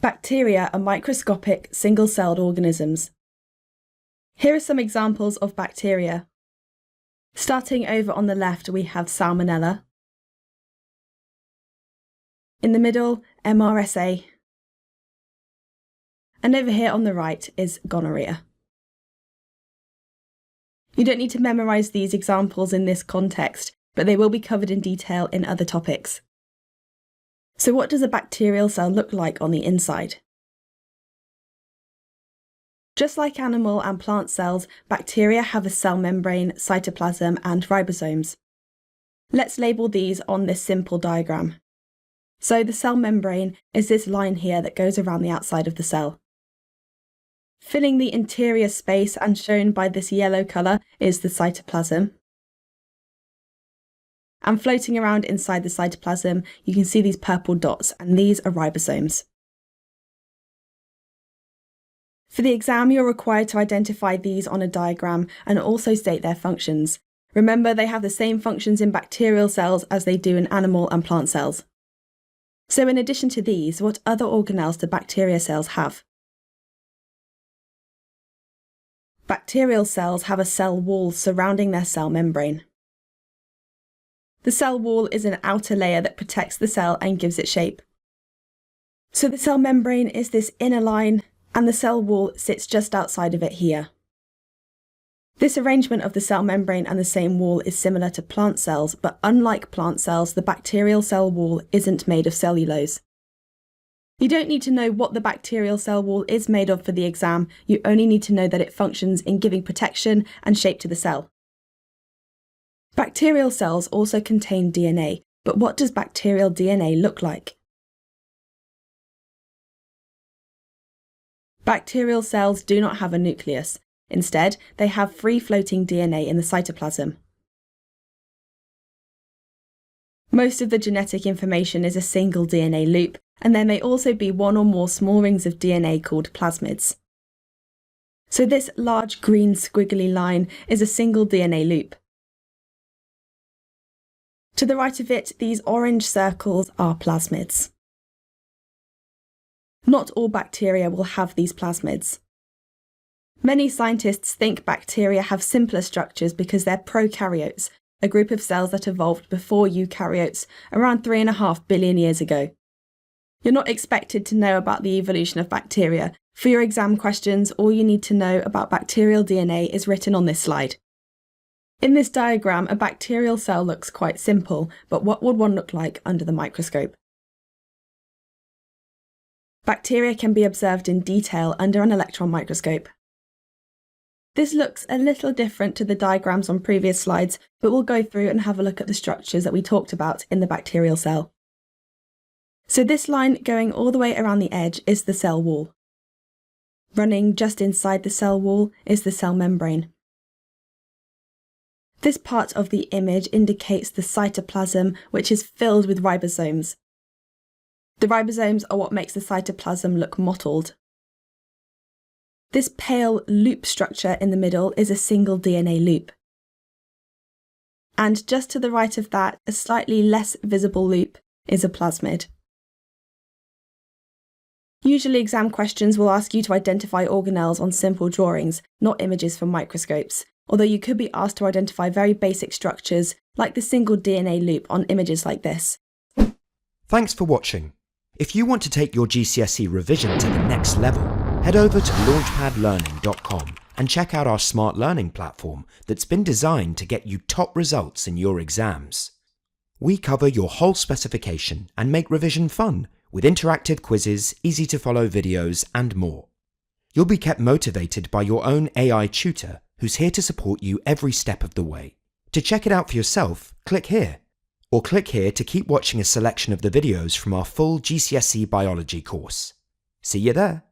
Bacteria are microscopic, single-celled organisms. Here are some examples of bacteria. Starting over on the left, we have Salmonella. In the middle, MRSA. And over here on the right is gonorrhea. You don't need to memorise these examples in this context, but they will be covered in detail in other topics. So what does a bacterial cell look like on the inside? Just like animal and plant cells, bacteria have a cell membrane, cytoplasm, and ribosomes. Let's label these on this simple diagram. So the cell membrane is this line here that goes around the outside of the cell. Filling the interior space and shown by this yellow colour is the cytoplasm. And floating around inside the cytoplasm, you can see these purple dots, and these are ribosomes. For the exam, you're required to identify these on a diagram and also state their functions. Remember, they have the same functions in bacterial cells as they do in animal and plant cells. So in addition to these, what other organelles do bacteria cells have? Bacterial cells have a cell wall surrounding their cell membrane. The cell wall is an outer layer that protects the cell and gives it shape. So the cell membrane is this inner line, and the cell wall sits just outside of it here. This arrangement of the cell membrane and the same wall is similar to plant cells, but unlike plant cells, the bacterial cell wall isn't made of cellulose. You don't need to know what the bacterial cell wall is made of for the exam, you only need to know that it functions in giving protection and shape to the cell. Bacterial cells also contain DNA, but what does bacterial DNA look like? Bacterial cells do not have a nucleus. Instead, they have free-floating DNA in the cytoplasm. Most of the genetic information is a single DNA loop, and there may also be one or more small rings of DNA called plasmids. So this large green squiggly line is a single DNA loop. To the right of it, these orange circles are plasmids. Not all bacteria will have these plasmids. Many scientists think bacteria have simpler structures because they're prokaryotes, a group of cells that evolved before eukaryotes around 3.5 billion years ago. You're not expected to know about the evolution of bacteria. For your exam questions, all you need to know about bacterial DNA is written on this slide. In this diagram, a bacterial cell looks quite simple, but what would one look like under the microscope? Bacteria can be observed in detail under an electron microscope. This looks a little different to the diagrams on previous slides, but we'll go through and have a look at the structures that we talked about in the bacterial cell. So this line going all the way around the edge is the cell wall. Running just inside the cell wall is the cell membrane. This part of the image indicates the cytoplasm, which is filled with ribosomes. The ribosomes are what makes the cytoplasm look mottled. This pale loop structure in the middle is a single DNA loop. And just to the right of that, a slightly less visible loop is a plasmid. Usually exam questions will ask you to identify organelles on simple drawings, not images from microscopes, although you could be asked to identify very basic structures like the single DNA loop on images like this. Thanks for watching. If you want to take your GCSE revision to the next level, head over to launchpadlearning.com and check out our smart learning platform that's been designed to get you top results in your exams. We cover your whole specification and make revision fun with interactive quizzes, easy to follow videos and more. You'll be kept motivated by your own AI tutor who's here to support you every step of the way. To check it out for yourself, click here. Or click here to keep watching a selection of the videos from our full GCSE Biology course. See you there!